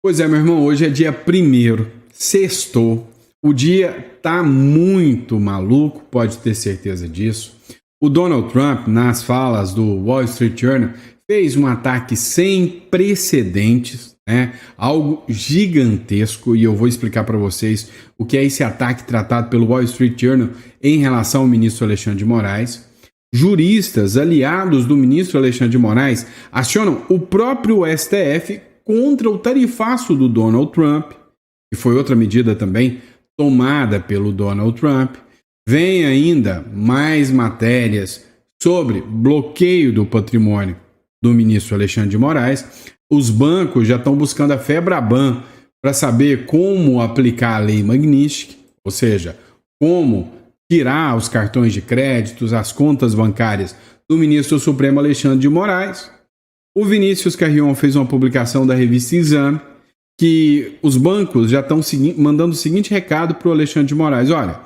Pois é, meu irmão, hoje é dia 1º, sextou. O dia tá muito maluco, pode ter certeza disso. O Donald Trump, nas falas do Wall Street Journal, fez um ataque sem precedentes, né? Algo gigantesco, e eu vou explicar para vocês o que é esse ataque tratado pelo Wall Street Journal em relação ao ministro Alexandre de Moraes. Juristas aliados do ministro Alexandre de Moraes acionam o próprio STF contra o tarifaço do Donald Trump, que foi outra medida também tomada pelo Donald Trump. Vem ainda mais matérias sobre bloqueio do patrimônio do ministro Alexandre de Moraes. Os bancos já estão buscando a Febraban para saber como aplicar a lei Magnitsky, ou seja, como tirar os cartões de créditos, as contas bancárias do ministro Supremo Alexandre de Moraes. O Vinícius Carrion fez uma publicação da revista Exame que os bancos já estão mandando o seguinte recado para o Alexandre de Moraes: olha,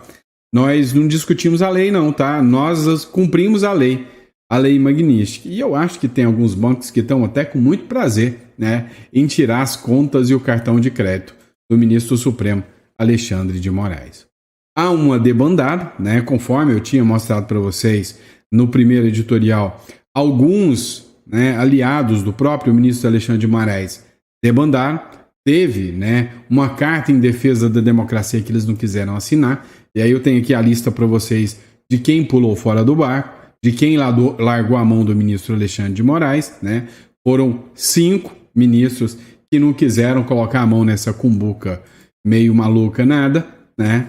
nós não discutimos a lei não, tá? Nós cumprimos a lei Magnitsky. E eu acho que tem alguns bancos que estão até com muito prazer, né, em tirar as contas e o cartão de crédito do ministro Supremo Alexandre de Moraes. Há uma debandada, né, conforme eu tinha mostrado para vocês no primeiro editorial, alguns, né, aliados do próprio ministro Alexandre de Moraes debandaram. Teve, né, uma carta em defesa da democracia que eles não quiseram assinar. E aí eu tenho aqui a lista para vocês de quem pulou fora do barco, de quem largou a mão do ministro Alexandre de Moraes, né? Foram 5 ministros que não quiseram colocar a mão nessa cumbuca meio maluca nada, né?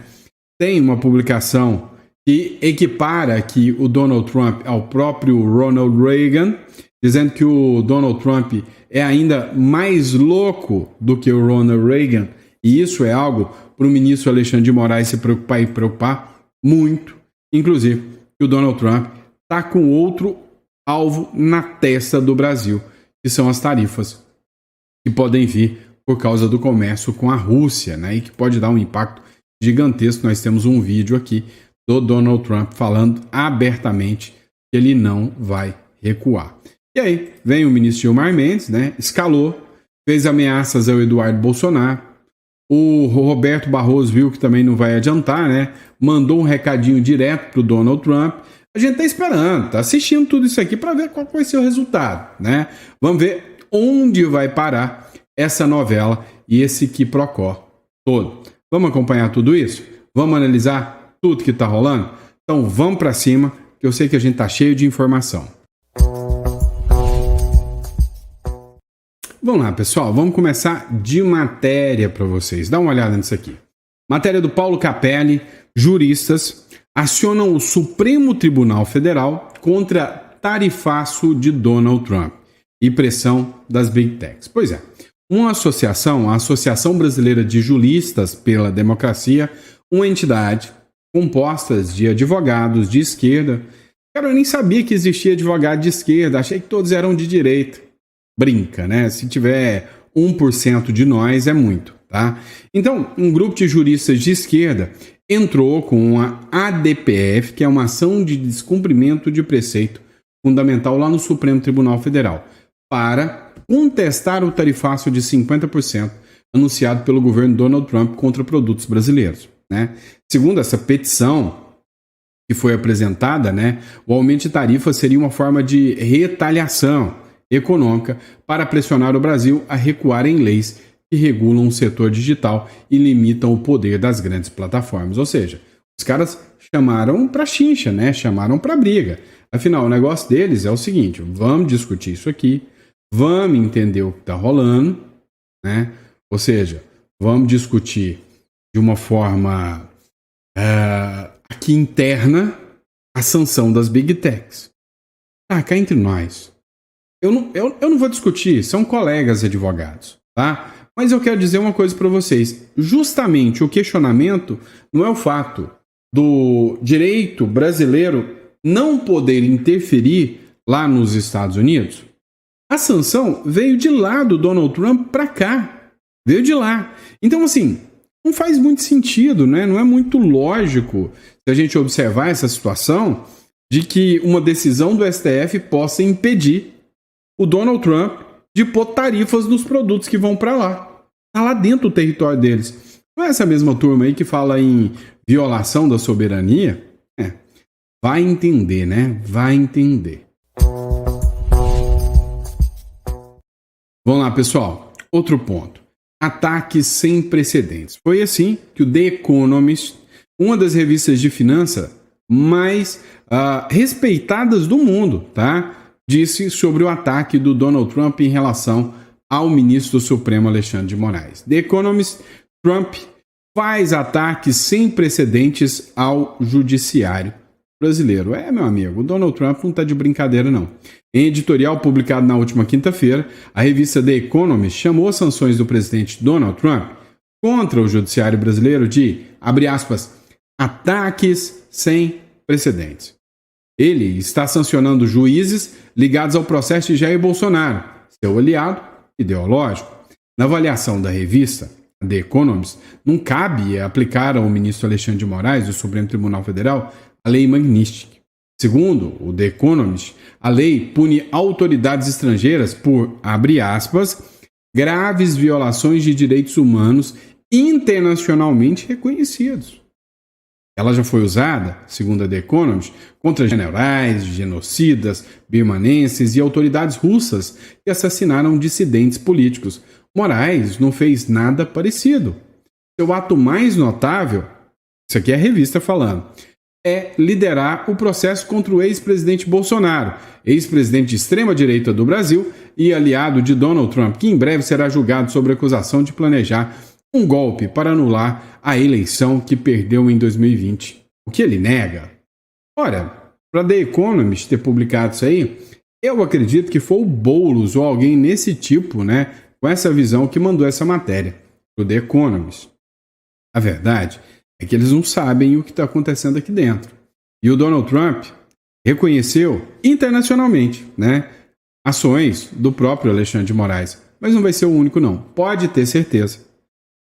Tem uma publicação que equipara aqui o Donald Trump ao próprio Ronald Reagan, dizendo que o Donald Trump é ainda mais louco do que o Ronald Reagan, e isso é algo para o ministro Alexandre de Moraes se preocupar e preocupar muito. Inclusive, que o Donald Trump está com outro alvo na testa do Brasil, que são as tarifas que podem vir por causa do comércio com a Rússia, né, e que pode dar um impacto gigantesco. Nós temos um vídeo aqui do Donald Trump falando abertamente que ele não vai recuar. E aí, vem o ministro Gilmar Mendes, né, escalou, fez ameaças ao Eduardo Bolsonaro. O Roberto Barroso viu que também não vai adiantar, né, mandou um recadinho direto para o Donald Trump. A gente está esperando, está assistindo tudo isso aqui para ver qual vai ser o resultado, né? Vamos ver onde vai parar essa novela e esse quiprocó todo. Vamos acompanhar tudo isso? Vamos analisar tudo que está rolando? Então vamos para cima, que eu sei que a gente está cheio de informação. Vamos lá, pessoal, vamos começar de matéria para vocês. Dá uma olhada nisso aqui. Matéria do Paulo Capelli. Juristas acionam o Supremo Tribunal Federal contra tarifaço de Donald Trump e pressão das Big Techs. Pois é, uma associação, a Associação Brasileira de Juristas pela Democracia, uma entidade composta de advogados de esquerda. Cara, eu nem sabia que existia advogado de esquerda, achei que todos eram de direita. Brinca, né? Se tiver 1% de nós é muito, tá? Então, um grupo de juristas de esquerda entrou com a ADPF, que é uma ação de descumprimento de preceito fundamental lá no Supremo Tribunal Federal, para contestar o tarifaço de 50% anunciado pelo governo Donald Trump contra produtos brasileiros, né? Segundo essa petição que foi apresentada, né, o aumento de tarifa seria uma forma de retaliação econômica para pressionar o Brasil a recuar em leis que regulam o setor digital e limitam o poder das grandes plataformas. Ou seja, os caras chamaram para chincha, né? Chamaram para briga. Afinal, o negócio deles é o seguinte: vamos discutir isso aqui, vamos entender o que está rolando, né? Ou seja, vamos discutir de uma forma aqui interna a sanção das Big Techs. Cá entre nós. Eu não vou discutir, são colegas advogados, tá? Mas eu quero dizer uma coisa para vocês. Justamente o questionamento não é o fato do direito brasileiro não poder interferir lá nos Estados Unidos. A sanção veio de lá do Donald Trump para cá. Veio de lá. Então, assim, não faz muito sentido, né? Não é muito lógico se a gente observar essa situação de que uma decisão do STF possa impedir o Donald Trump de pôr tarifas nos produtos que vão para lá. Está lá dentro do território deles. Não é essa mesma turma aí que fala em violação da soberania? Vai entender, né? Vai entender. Vamos lá, pessoal. Outro ponto. Ataques sem precedentes. Foi assim que o The Economist, uma das revistas de finanças mais respeitadas do mundo, tá? Disse sobre o ataque do Donald Trump em relação ao ministro do Supremo Alexandre de Moraes. The Economist, Trump faz ataques sem precedentes ao judiciário brasileiro. Meu amigo, o Donald Trump não está de brincadeira, não. Em editorial publicado na última quinta-feira, a revista The Economist chamou as sanções do presidente Donald Trump contra o judiciário brasileiro de, abre aspas, ataques sem precedentes. Ele está sancionando juízes ligados ao processo de Jair Bolsonaro, seu aliado ideológico. Na avaliação da revista The Economist, não cabe aplicar ao ministro Alexandre de Moraes, do Supremo Tribunal Federal, a lei Magnitsky. Segundo o The Economist, a lei pune autoridades estrangeiras por, abre aspas, graves violações de direitos humanos internacionalmente reconhecidos. Ela já foi usada, segundo a The Economist, contra generais, genocidas, birmanenses e autoridades russas que assassinaram dissidentes políticos. Moraes não fez nada parecido. Seu ato mais notável, isso aqui é a revista falando, é liderar o processo contra o ex-presidente Bolsonaro, ex-presidente de extrema-direita do Brasil e aliado de Donald Trump, que em breve será julgado sobre a acusação de planejar um golpe para anular a eleição que perdeu em 2020. O que ele nega? Ora, para The Economist ter publicado isso aí, eu acredito que foi o Boulos ou alguém nesse tipo, né, com essa visão que mandou essa matéria para o The Economist. A verdade é que eles não sabem o que está acontecendo aqui dentro. E o Donald Trump reconheceu internacionalmente, né, ações do próprio Alexandre de Moraes. Mas não vai ser o único, não. Pode ter certeza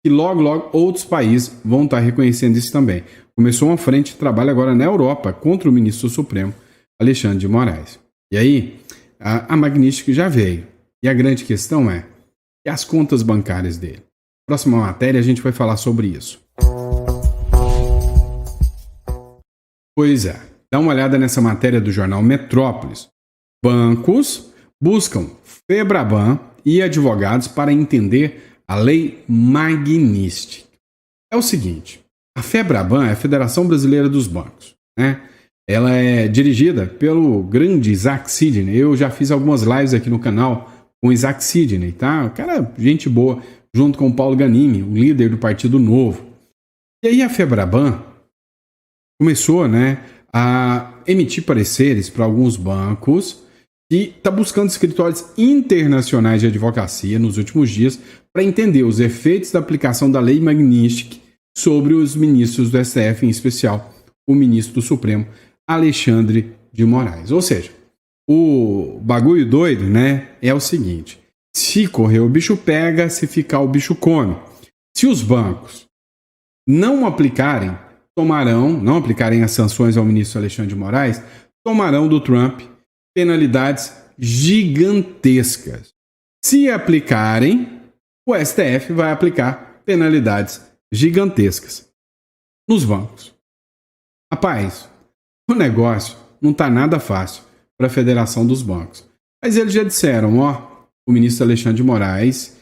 que logo, logo outros países vão estar reconhecendo isso também. Começou uma frente de trabalho agora na Europa contra o ministro Supremo Alexandre de Moraes. E aí, a Magnitsky já veio. E a grande questão é, e as contas bancárias dele? Próxima matéria a gente vai falar sobre isso. Pois é, dá uma olhada nessa matéria do jornal Metrópolis. Bancos buscam Febraban e advogados para entender a lei Magnitsky. É o seguinte, a Febraban é a Federação Brasileira dos Bancos, né? Ela é dirigida pelo grande Isaac Sidney. Eu já fiz algumas lives aqui no canal com Isaac Sidney, tá? O cara, gente boa, junto com o Paulo Ganimi, o líder do Partido Novo. E aí a Febraban começou, né, a emitir pareceres para alguns bancos e está buscando escritórios internacionais de advocacia nos últimos dias para entender os efeitos da aplicação da lei Magnitsky sobre os ministros do STF, em especial o ministro do Supremo, Alexandre de Moraes. Ou seja, o bagulho doido, né, é o seguinte: se correr o bicho pega, se ficar o bicho come. Se os bancos não aplicarem as sanções ao ministro Alexandre de Moraes, tomarão do Trump penalidades gigantescas. Se aplicarem, o STF vai aplicar penalidades gigantescas nos bancos. Rapaz, o negócio não está nada fácil para a Federação dos Bancos. Mas eles já disseram, o ministro Alexandre de Moraes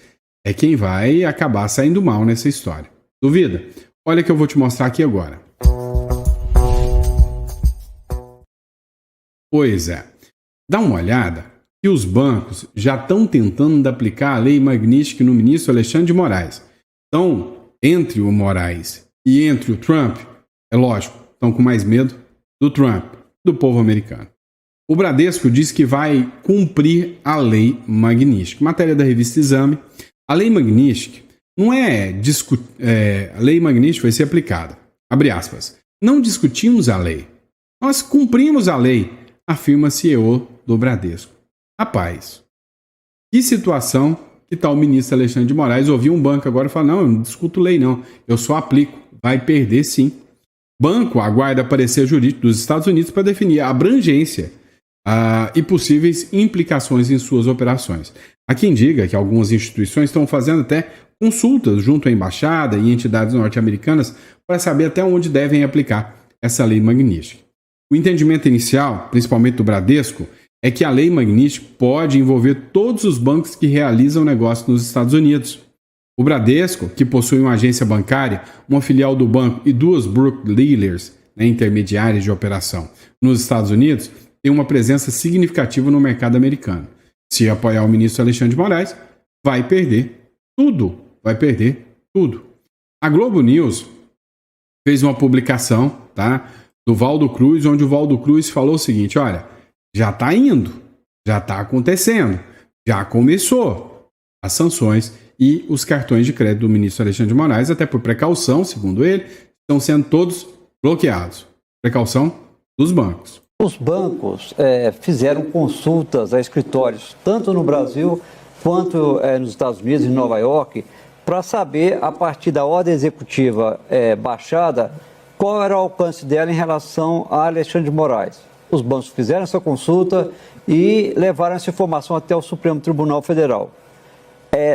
é quem vai acabar saindo mal nessa história. Duvida? Olha que eu vou te mostrar aqui agora. Pois é. Dá uma olhada que os bancos já estão tentando aplicar a lei Magnitsky no ministro Alexandre de Moraes. Então, entre o Moraes e entre o Trump, é lógico, estão com mais medo do Trump, do povo americano. O Bradesco diz que vai cumprir a lei Magnitsky. Matéria da revista Exame. A lei Magnitsky não é a lei Magnitsky vai ser aplicada. Abre aspas. Não discutimos a lei. Nós cumprimos a lei, afirma CEO do Bradesco. Rapaz, que situação que tal o ministro Alexandre de Moraes ouvir um banco agora e falar, não, eu não discuto lei não, eu só aplico. Vai perder sim. Banco aguarda parecer jurídico dos Estados Unidos para definir a abrangência e possíveis implicações em suas operações. Há quem diga que algumas instituições estão fazendo até consultas junto à embaixada e entidades norte-americanas para saber até onde devem aplicar essa lei Magnitsky. O entendimento inicial, principalmente do Bradesco, é que a lei Magnitsky pode envolver todos os bancos que realizam negócio nos Estados Unidos. O Bradesco, que possui uma agência bancária, uma filial do banco e duas broker-dealers, intermediárias de operação, nos Estados Unidos, tem uma presença significativa no mercado americano. Se apoiar o ministro Alexandre de Moraes, vai perder tudo. Vai perder tudo. A Globo News fez uma publicação, tá, do Valdo Cruz, onde o Valdo Cruz falou o seguinte: olha, já está indo, já está acontecendo, já começou as sanções e os cartões de crédito do ministro Alexandre de Moraes, até por precaução, segundo ele, estão sendo todos bloqueados. Precaução dos bancos. Os bancos fizeram consultas a escritórios, tanto no Brasil quanto nos Estados Unidos e em Nova York, para saber, a partir da ordem executiva baixada, qual era o alcance dela em relação a Alexandre de Moraes. Os bancos fizeram essa consulta e levaram essa informação até o Supremo Tribunal Federal.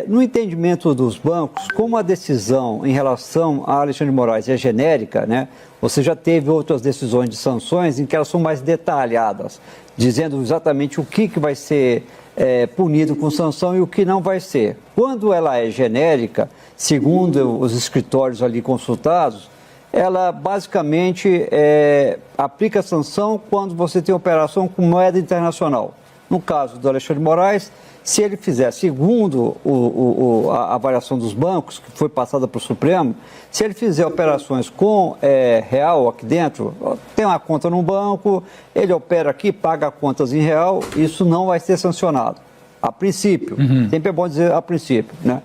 No entendimento dos bancos, como a decisão em relação a Alexandre de Moraes é genérica, né, você já teve outras decisões de sanções em que elas são mais detalhadas, dizendo exatamente o que vai ser punido com sanção e o que não vai ser. Quando ela é genérica, segundo os escritórios ali consultados, ela basicamente aplica a sanção quando você tem operação com moeda internacional. No caso do Alexandre de Moraes, se ele fizer, segundo a avaliação dos bancos, que foi passada para o Supremo, se ele fizer operações com real aqui dentro, tem uma conta no banco, ele opera aqui, paga contas em real, isso não vai ser sancionado. A princípio, sempre é bom dizer a princípio, né?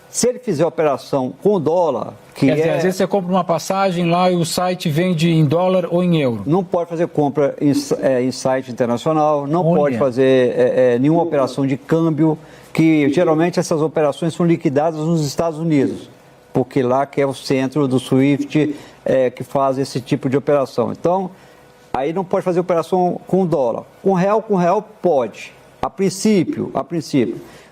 Se ele fizer operação com dólar, Quer dizer, às vezes você compra uma passagem lá e o site vende em dólar ou em euro. Não pode fazer compra em site internacional, não pode fazer nenhuma operação de câmbio, que geralmente essas operações são liquidadas nos Estados Unidos, porque lá que é o centro do SWIFT que faz esse tipo de operação. Então, aí não pode fazer operação com dólar. Com real pode, a princípio.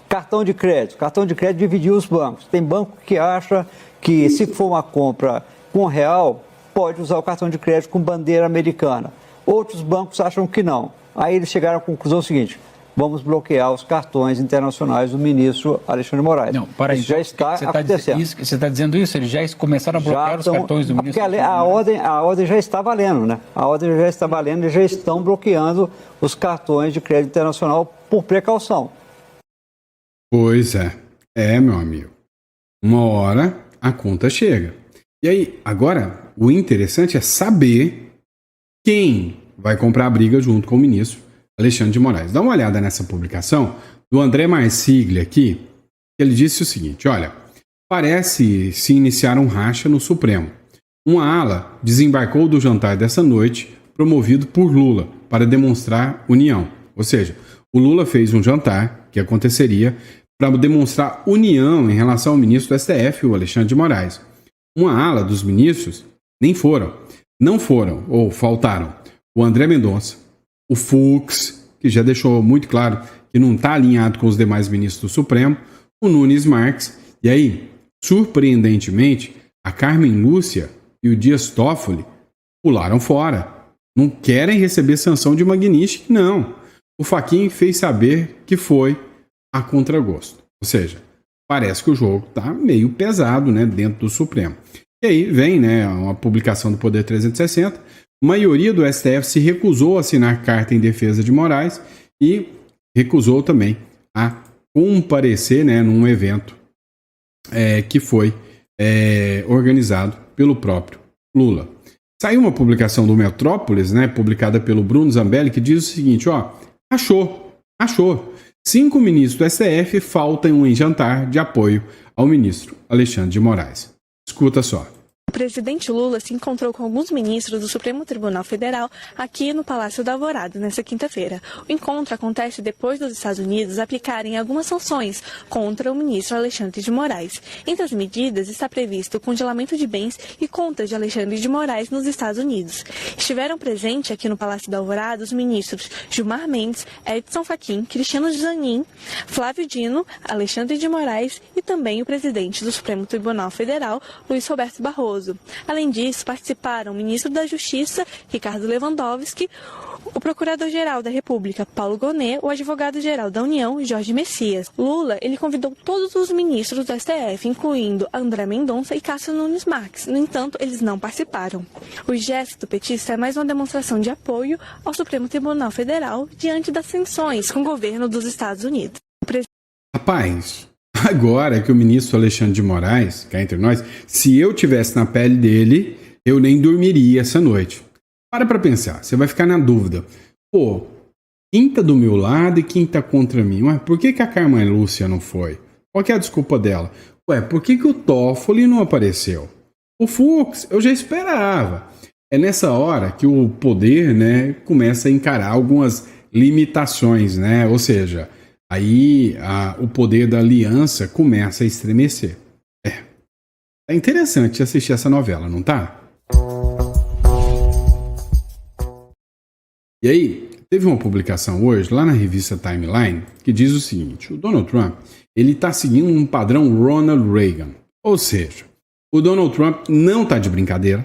Cartão de crédito dividiu os bancos. Tem banco que acha que se for uma compra com real, pode usar o cartão de crédito com bandeira americana. Outros bancos acham que não. Aí eles chegaram à conclusão seguinte: vamos bloquear os cartões internacionais do ministro Alexandre de Moraes. Não, para isso já está acontecendo. Você está dizendo isso? Eles já começaram a bloquear os cartões do ministro? Porque a ordem já está valendo, né? A ordem já está valendo e já estão bloqueando os cartões de crédito internacional por precaução. Pois é, meu amigo. Uma hora a conta chega. E aí, agora, o interessante é saber quem vai comprar a briga junto com o ministro Alexandre de Moraes. Dá uma olhada nessa publicação do André Marsiglia aqui, que ele disse o seguinte: olha, parece se iniciar um racha no Supremo. Uma ala desembarcou do jantar dessa noite, promovido por Lula, para demonstrar união. Ou seja, o Lula fez um jantar que aconteceria para demonstrar união em relação ao ministro do STF, o Alexandre de Moraes. Uma ala dos ministros não foram, ou faltaram, o André Mendonça, o Fux, que já deixou muito claro que não está alinhado com os demais ministros do Supremo, o Nunes Marques, e aí, surpreendentemente, a Carmen Lúcia e o Dias Toffoli pularam fora. Não querem receber sanção de Magnitsky, não. O Fachin fez saber que foi a contragosto. Ou seja, parece que o jogo está meio pesado, né, dentro do Supremo. E aí vem, né, uma publicação do Poder 360. A maioria do STF se recusou a assinar carta em defesa de Moraes e recusou também a comparecer, né, num evento que foi organizado pelo próprio Lula. Saiu uma publicação do Metrópolis, né, publicada pelo Bruno Zambelli, que diz o seguinte: ó, achou. 5 ministros do STF faltam em jantar de apoio ao ministro Alexandre de Moraes. Escuta só. O presidente Lula se encontrou com alguns ministros do Supremo Tribunal Federal aqui no Palácio da Alvorada nesta quinta-feira. O encontro acontece depois dos Estados Unidos aplicarem algumas sanções contra o ministro Alexandre de Moraes. Entre as medidas está previsto o congelamento de bens e contas de Alexandre de Moraes nos Estados Unidos. Estiveram presentes aqui no Palácio da Alvorada os ministros Gilmar Mendes, Edson Fachin, Cristiano Zanin, Flávio Dino, Alexandre de Moraes e também o presidente do Supremo Tribunal Federal, Luiz Roberto Barroso. Além disso, participaram o ministro da Justiça, Ricardo Lewandowski, o procurador-geral da República, Paulo Gonet, o advogado-geral da União, Jorge Messias. Lula, ele convidou todos os ministros do STF, incluindo André Mendonça e Cássio Nunes Marques. No entanto, eles não participaram. O gesto do petista é mais uma demonstração de apoio ao Supremo Tribunal Federal diante das sanções com o governo dos Estados Unidos. Rapaz, agora que o ministro Alexandre de Moraes, cá entre nós, se eu tivesse na pele dele, eu nem dormiria essa noite. Para pensar, você vai ficar na dúvida. Pô, quem tá do meu lado e quem tá contra mim? Ué, por que a Carmen Lúcia não foi? Qual que é a desculpa dela? Ué, por que o Toffoli não apareceu? O Fux, eu já esperava. É nessa hora que o poder, né, começa a encarar algumas limitações, né? Ou seja, aí o poder da aliança começa a estremecer. É interessante assistir essa novela, não tá? E aí, teve uma publicação hoje, lá na revista Timeline, que diz o seguinte: o Donald Trump, ele está seguindo um padrão Ronald Reagan. Ou seja, o Donald Trump não está de brincadeira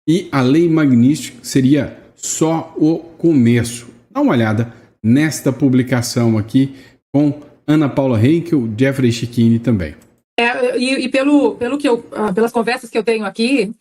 e a lei Magnitsky seria só o começo. Dá uma olhada nesta publicação aqui com Ana Paula Henkel, Jeffrey Schickini também. Pelas conversas que eu tenho aqui,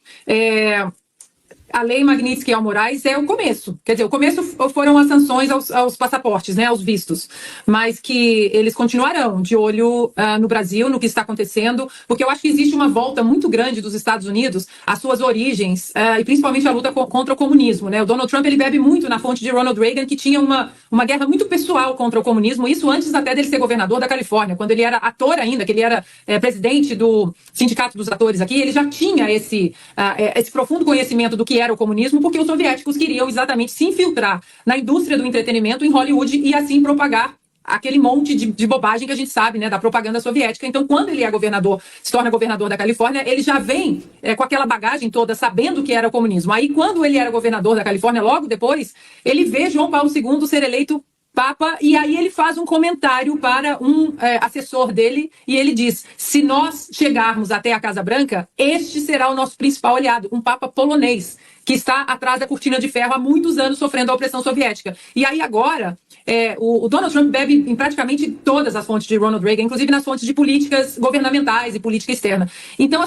a lei Magnitsky ao Moraes é o começo. Quer dizer, o começo foram as sanções aos passaportes, né, aos vistos. Mas que eles continuarão de olho no Brasil, no que está acontecendo, porque eu acho que existe uma volta muito grande dos Estados Unidos às suas origens, e principalmente a luta contra o comunismo, né? O Donald Trump, ele bebe muito na fonte de Ronald Reagan, que tinha uma guerra muito pessoal contra o comunismo, isso antes até dele ser governador da Califórnia, quando ele era ator ainda, que ele era presidente do Sindicato dos Atores aqui, ele já tinha esse profundo conhecimento do que era o comunismo, porque os soviéticos queriam exatamente se infiltrar na indústria do entretenimento em Hollywood e assim propagar aquele monte de bobagem que a gente sabe, né, da propaganda soviética. Então, quando ele é governador, se torna governador da Califórnia, ele já vem com aquela bagagem toda, sabendo que era o comunismo. Aí, quando ele era governador da Califórnia, logo depois, ele vê João Paulo II ser eleito Papa, e aí ele faz um comentário para um assessor dele, e ele diz: se nós chegarmos até a Casa Branca, este será o nosso principal aliado, um Papa polonês, que está atrás da cortina de ferro há muitos anos sofrendo a opressão soviética. E aí agora, o Donald Trump bebe em praticamente todas as fontes de Ronald Reagan, inclusive nas fontes de políticas governamentais e política externa. Então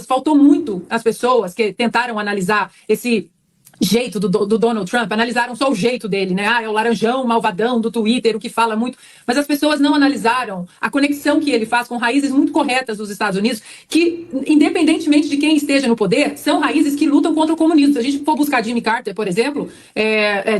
faltou muito as pessoas que tentaram analisar esse jeito do Donald Trump, analisaram só o jeito dele, né? É o laranjão, malvadão do Twitter, o que fala muito, mas as pessoas não analisaram a conexão que ele faz com raízes muito corretas dos Estados Unidos, que, independentemente de quem esteja no poder, são raízes que lutam contra o comunismo. Se a gente for buscar Jimmy Carter, por exemplo,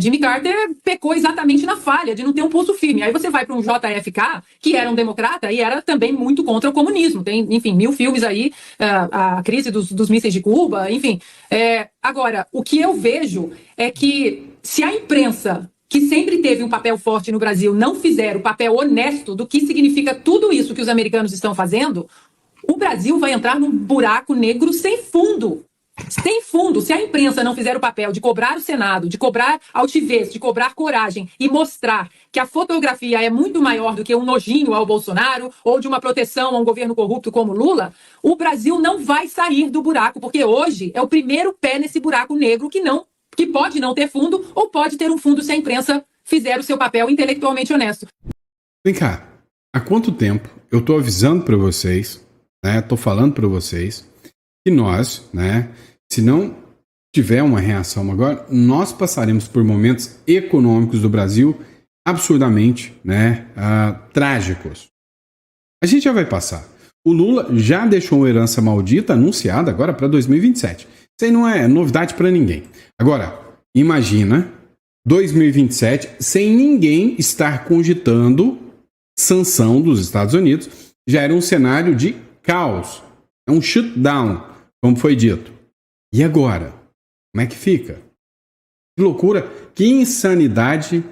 Jimmy Carter pecou exatamente na falha de não ter um pulso firme. Aí você vai para um JFK, que era um democrata e era também muito contra o comunismo. Tem, enfim, 1000 filmes aí, a crise dos mísseis de Cuba, enfim. Agora, o que eu vejo é que se a imprensa, que sempre teve um papel forte no Brasil, não fizer o papel honesto do que significa tudo isso que os americanos estão fazendo, o Brasil vai entrar num buraco negro sem fundo. Sem fundo. Se a imprensa não fizer o papel de cobrar o Senado, de cobrar altivez, de cobrar coragem e mostrar que a fotografia é muito maior do que um nojinho ao Bolsonaro ou de uma proteção a um governo corrupto como Lula, o Brasil não vai sair do buraco, porque hoje é o primeiro pé nesse buraco negro que pode não ter fundo ou pode ter um fundo se a imprensa fizer o seu papel intelectualmente honesto. Vem cá, há quanto tempo eu tô avisando para vocês, né, tô falando para vocês que nós, né, se não tiver uma reação agora, nós passaremos por momentos econômicos do Brasil absurdamente, né, trágicos. A gente já vai passar. O Lula já deixou uma herança maldita anunciada agora para 2027. Isso aí não é novidade para ninguém. Agora, imagina 2027 sem ninguém estar cogitando sanção dos Estados Unidos. Já era um cenário de caos. É um shutdown. como foi dito. E agora? Como é que fica? Que loucura, que insanidade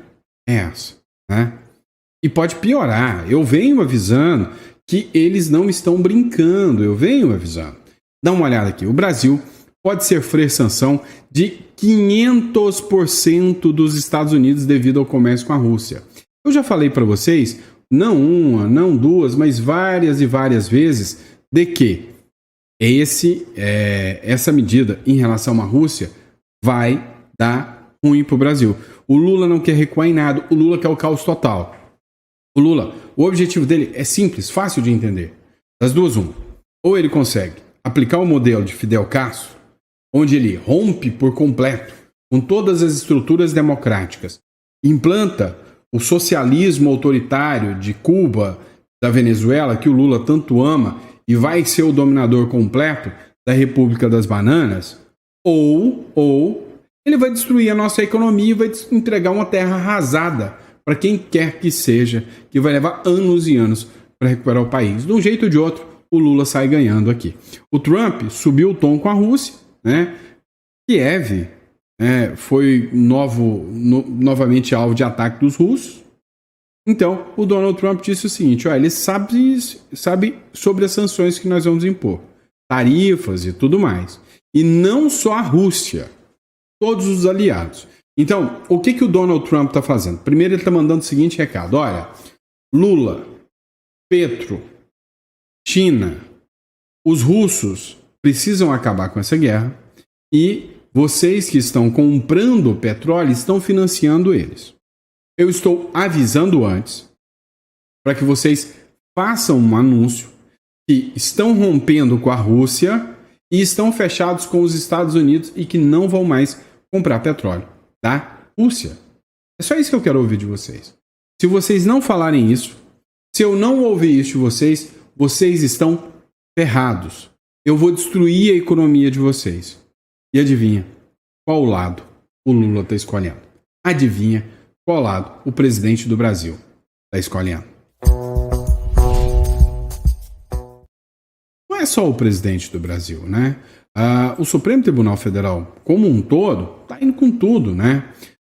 é essa, né? E pode piorar. Eu venho avisando que eles não estão brincando. Eu venho avisando. Dá uma olhada aqui. O Brasil pode sofrer sanção de 500% dos Estados Unidos devido ao comércio com a Rússia. Eu já falei para vocês, não uma, não duas, mas várias e várias vezes, de que essa medida em relação à Rússia vai dar ruim para o Brasil. O Lula não quer recuar em nada. O Lula quer o caos total. O Lula, o objetivo dele é simples, fácil de entender. Das duas, uma. Ou ele consegue aplicar o modelo de Fidel Castro, onde ele rompe por completo com todas as estruturas democráticas, implanta o socialismo autoritário de Cuba, da Venezuela, que o Lula tanto ama, e vai ser o dominador completo da República das Bananas, ou ele vai destruir a nossa economia e vai entregar uma terra arrasada para quem quer que seja, que vai levar anos e anos para recuperar o país. De um jeito ou de outro, o Lula sai ganhando aqui. O Trump subiu o tom com a Rússia, né? Kiev foi novamente alvo de ataque dos russos. Então, o Donald Trump disse o seguinte, ele sabe sobre as sanções que nós vamos impor, tarifas e tudo mais. E não só a Rússia, todos os aliados. Então, o que o Donald Trump está fazendo? Primeiro, ele está mandando o seguinte recado. Olha, Lula, Petro, China, os russos precisam acabar com essa guerra e vocês que estão comprando petróleo estão financiando eles. Eu estou avisando antes para que vocês façam um anúncio que estão rompendo com a Rússia e estão fechados com os Estados Unidos e que não vão mais comprar petróleo da Rússia. É só isso que eu quero ouvir de vocês. Se vocês não falarem isso, se eu não ouvir isso de vocês, vocês estão ferrados. Eu vou destruir a economia de vocês. E adivinha qual lado o Lula está escolhendo? Adivinha qual lado o presidente do Brasil está escolhendo? Não é só o presidente do Brasil, né? O Supremo Tribunal Federal, como um todo, está indo com tudo, né?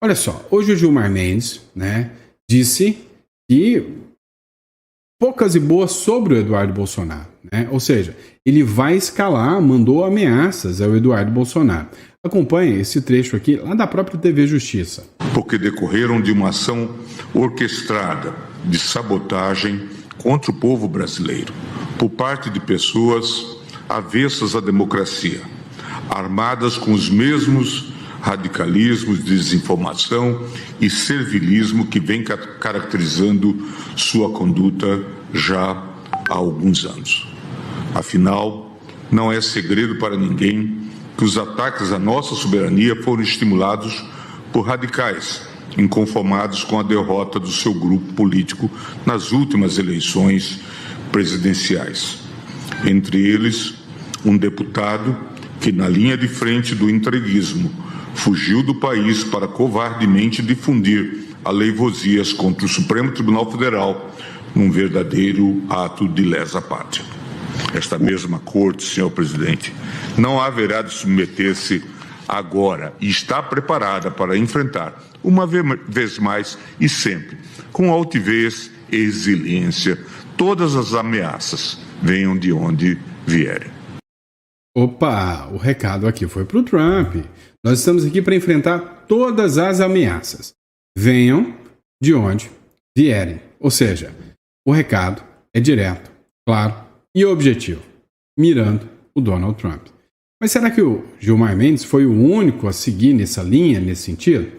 Olha só, hoje o Gilmar Mendes, né, disse que poucas e boas sobre o Eduardo Bolsonaro, né? Ou seja, ele vai escalar, mandou ameaças ao Eduardo Bolsonaro. Acompanhe esse trecho aqui, lá da própria TV Justiça. Porque decorreram de uma ação orquestrada de sabotagem contra o povo brasileiro, por parte de pessoas avessas à democracia, armadas com os mesmos radicalismos, desinformação e servilismo que vem caracterizando sua conduta já há alguns anos. Afinal, não é segredo para ninguém que os ataques à nossa soberania foram estimulados por radicais inconformados com a derrota do seu grupo político nas últimas eleições presidenciais. Entre eles, um deputado que, na linha de frente do entreguismo, fugiu do país para covardemente difundir aleivosias contra o Supremo Tribunal Federal num verdadeiro ato de lesa pátria. Esta mesma corte, senhor presidente, não haverá de submeter-se agora e está preparada para enfrentar, uma vez mais e sempre, com altivez e resiliência, todas as ameaças, venham de onde vierem. Opa, o recado aqui foi para o Trump. Nós estamos aqui para enfrentar todas as ameaças, venham de onde vierem. Ou seja, o recado é direto, claro e objetivo, mirando o Donald Trump. Mas será que o Gilmar Mendes foi o único a seguir nessa linha, nesse sentido?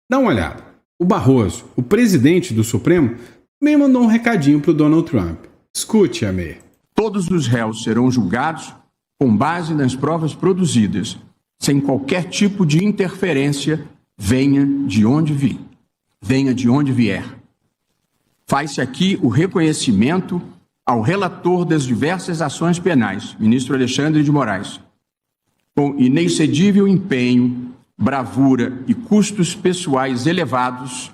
Dá uma olhada. O Barroso, o presidente do Supremo, também mandou um recadinho para o Donald Trump. Escute, Amê. Todos os réus serão julgados com base nas provas produzidas, sem qualquer tipo de interferência, venha de onde vier. Faz-se aqui o reconhecimento ao relator das diversas ações penais, ministro Alexandre de Moraes, com inexcedível empenho, bravura e custos pessoais elevados,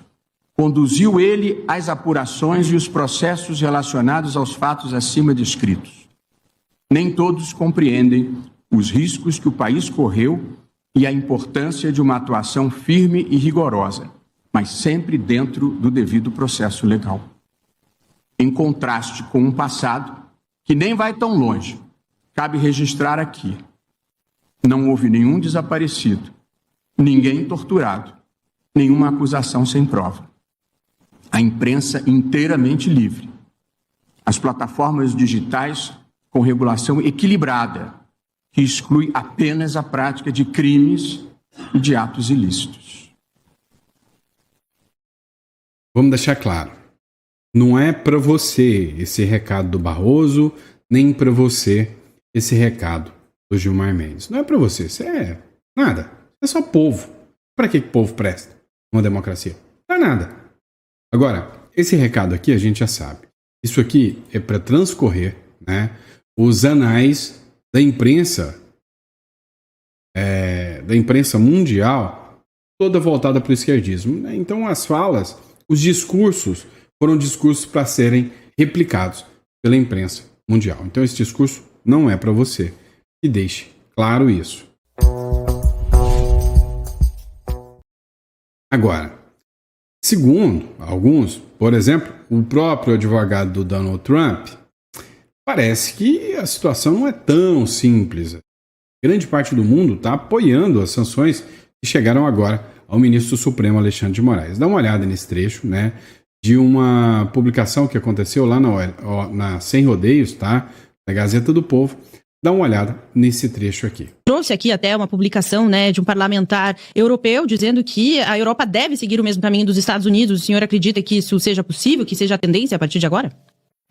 conduziu ele as apurações e os processos relacionados aos fatos acima descritos. Nem todos compreendem os riscos que o país correu e a importância de uma atuação firme e rigorosa, mas sempre dentro do devido processo legal. Em contraste com um passado que nem vai tão longe, cabe registrar aqui: não houve nenhum desaparecido, ninguém torturado, nenhuma acusação sem prova. A imprensa inteiramente livre. As plataformas digitais com regulação equilibrada, que exclui apenas a prática de crimes e de atos ilícitos. Vamos deixar claro. Não é para você esse recado do Barroso, nem para você esse recado do Gilmar Mendes. Não é para você. Isso é nada. É só povo. Para que o povo presta uma democracia? Para nada. Agora, esse recado aqui a gente já sabe. Isso aqui é para transcorrer, né, os anais da imprensa mundial, toda voltada para o esquerdismo. Né? Então, as falas, os discursos, foram discursos para serem replicados pela imprensa mundial. Então, esse discurso não é para você. E deixe claro isso. Agora, segundo alguns, por exemplo, o próprio advogado do Donald Trump, parece que a situação não é tão simples. Grande parte do mundo está apoiando as sanções que chegaram agora ao ministro Supremo Alexandre de Moraes. Dá uma olhada nesse trecho, né, de uma publicação que aconteceu lá na Sem Rodeios, tá, na Gazeta do Povo. Dá uma olhada nesse trecho aqui. Trouxe aqui até uma publicação, né, de um parlamentar europeu dizendo que a Europa deve seguir o mesmo caminho dos Estados Unidos. O senhor acredita que isso seja possível, que seja a tendência a partir de agora?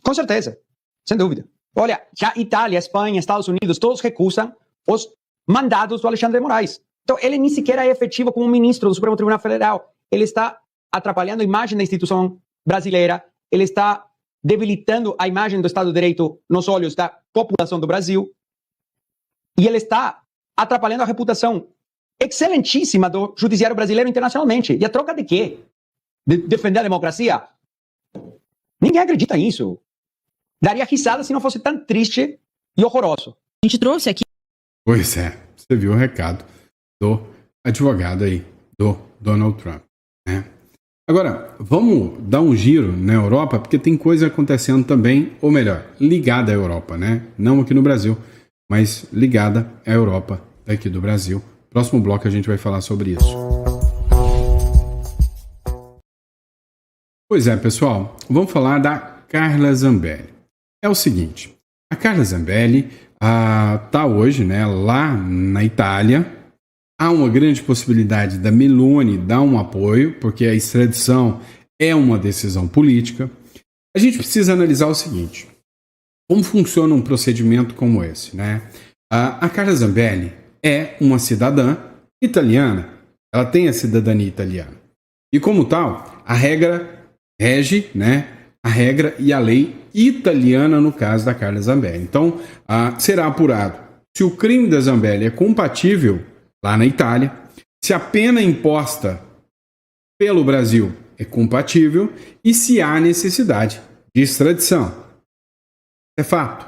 Com certeza, sem dúvida. Olha, já Itália, Espanha, Estados Unidos, todos recusam os mandados do Alexandre de Moraes. Então, ele nem sequer é efetivo como ministro do Supremo Tribunal Federal. Ele está atrapalhando a imagem da instituição brasileira, ele está debilitando a imagem do Estado de Direito nos olhos da população do Brasil, e ele está atrapalhando a reputação excelentíssima do judiciário brasileiro internacionalmente. E a troca de quê? De defender a democracia? Ninguém acredita nisso. Daria risada se não fosse tão triste e horroroso. A gente trouxe aqui. Pois é, você viu o recado do advogado aí, do Donald Trump, né? Agora, vamos dar um giro na Europa, porque tem coisa acontecendo também, ou melhor, ligada à Europa, né? Não aqui no Brasil, mas ligada à Europa daqui do Brasil. Próximo bloco a gente vai falar sobre isso. Pois é, pessoal, vamos falar da Carla Zambelli. É o seguinte, a Carla Zambelli está hoje, né, lá na Itália. Há uma grande possibilidade da Meloni dar um apoio, porque a extradição é uma decisão política. A gente precisa analisar o seguinte: como funciona um procedimento como esse, né? A Carla Zambelli é uma cidadã italiana, ela tem a cidadania italiana. E como tal, a regra rege, né, a regra e a lei italiana no caso da Carla Zambelli. Então, será apurado se o crime da Zambelli é compatível lá na Itália, se a pena imposta pelo Brasil é compatível e se há necessidade de extradição. É fato.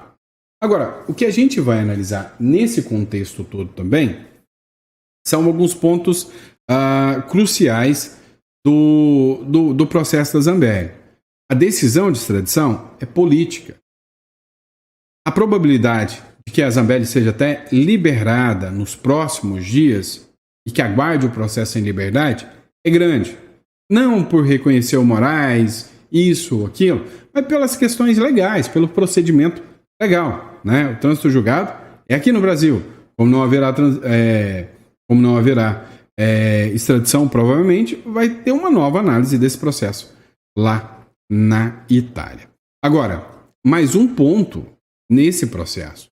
Agora, o que a gente vai analisar nesse contexto todo também são alguns pontos cruciais do processo da Zambelli. A decisão de extradição é política. A probabilidade de que a Zambelli seja até liberada nos próximos dias e que aguarde o processo em liberdade é grande. Não por reconhecer o Moraes, isso ou aquilo, mas pelas questões legais, pelo procedimento legal, né? O trânsito julgado é aqui no Brasil. Como não haverá extradição, provavelmente vai ter uma nova análise desse processo lá na Itália. Agora, mais um ponto nesse processo.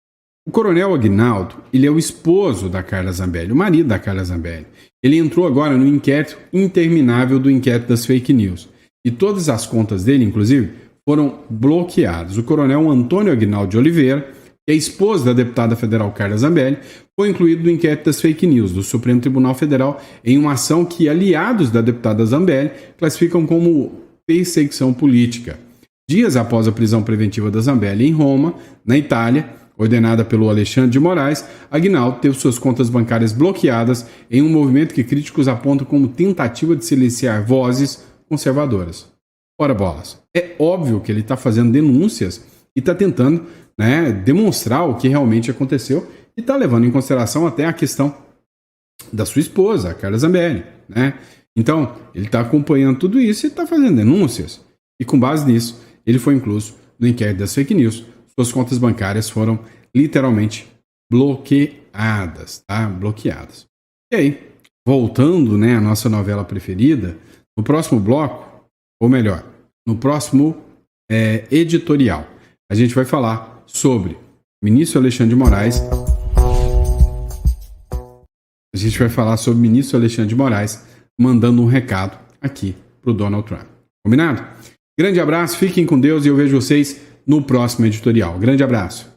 O coronel Aguinaldo, ele é o esposo da Carla Zambelli, o marido da Carla Zambelli. Ele entrou agora no inquérito interminável do inquérito das fake news. E todas as contas dele, inclusive, foram bloqueadas. O coronel Antônio Aguinaldo de Oliveira, que é esposo da deputada federal Carla Zambelli, foi incluído no inquérito das fake news do Supremo Tribunal Federal em uma ação que aliados da deputada Zambelli classificam como perseguição política. Dias após a prisão preventiva da Zambelli em Roma, na Itália, ordenada pelo Alexandre de Moraes, Aguinaldo teve suas contas bancárias bloqueadas em um movimento que críticos apontam como tentativa de silenciar vozes conservadoras. Ora bolas, é óbvio que ele está fazendo denúncias e está tentando, né, demonstrar o que realmente aconteceu e está levando em consideração até a questão da sua esposa, a Carla Zambelli, né? Então, ele está acompanhando tudo isso e está fazendo denúncias. E com base nisso, ele foi incluso no inquérito das fake news. Suas contas bancárias foram literalmente bloqueadas, tá? Bloqueadas. E aí, voltando, né, à nossa novela preferida, no próximo bloco, ou melhor, no próximo editorial, a gente vai falar sobre o ministro Alexandre de Moraes. A gente vai falar sobre o ministro Alexandre de Moraes mandando um recado aqui pro Donald Trump. Combinado? Grande abraço, fiquem com Deus e eu vejo vocês no próximo editorial. Grande abraço.